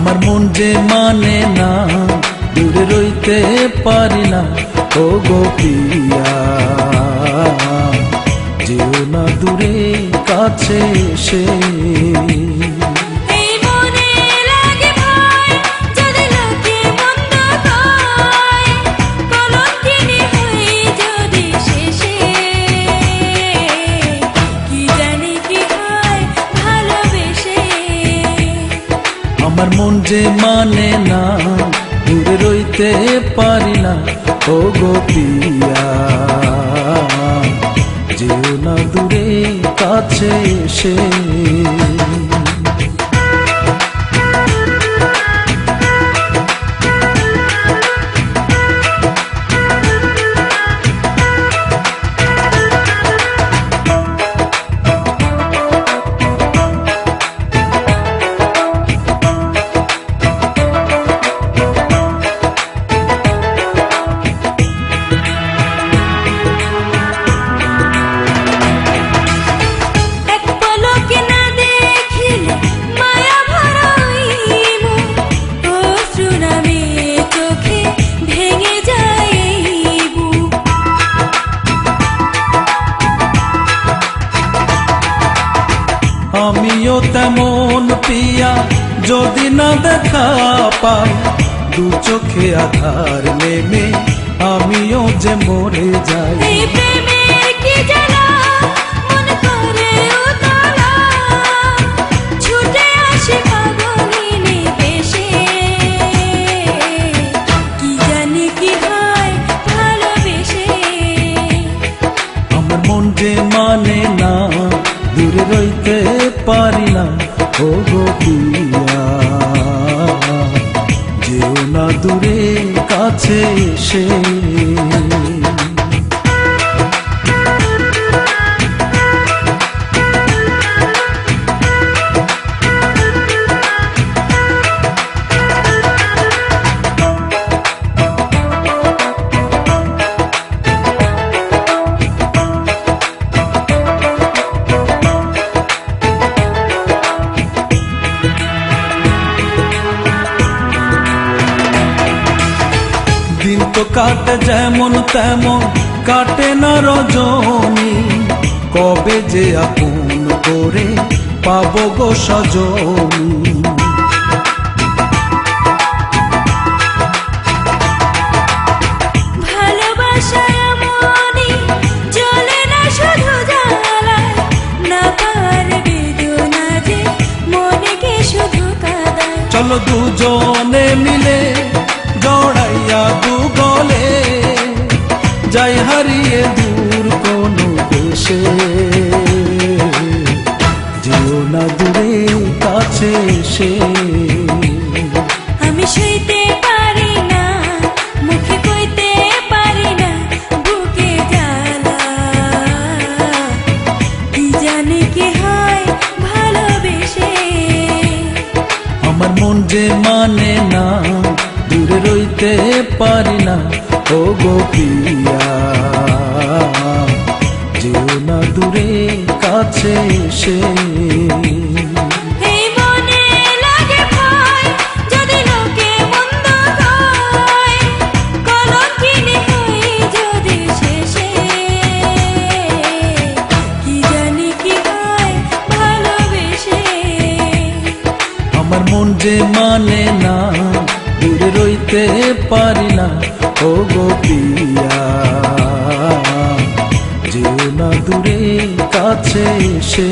আমার মন যে মানে না, দূরে রইতে পারি না। ও গো প্রিয়া, যেও না দূরে, কাছে এসে। আমার মন যে মানে না, দূরে রইতে পারি না। ও গো প্রিয়া, যেও না দূরে, কাছে এসে। আমিও তেমন পিয়া, যদি না দেখা পাই, দু চোখে আধার নেমে আমিও যে মরে যাই। আমার মন যে মানে না, দূরে রইতে পারি না। ও গো প্রিয়া, যেও না দূরে, কাছে এসে। দিন তো কাটে যেমন তেমন, কাটে না রজনী। কবে যে আপন করে পাবো গো সজনী। চলো দুজনে মিলে জড়াইয়া দুগলে, যাই হারিয়ে দূর কোনো দেশে। যেও না দূরে, কাছে এসে। আমি সইতে পারি না, মুখে কইতে পারি না, বুকে জ্বালা। কি জানি কি হয় ভালোবেসে। আমার মন যে মানে না, দূরে রইতে পারি না। ও গো প্রিয়া, যেও না দূরে, কাছে এসে। আমার মন যে মানে না, দূরে রইতে পারি না। ও গো প্রিয়া, যেও না দূরে, কাছে এসে।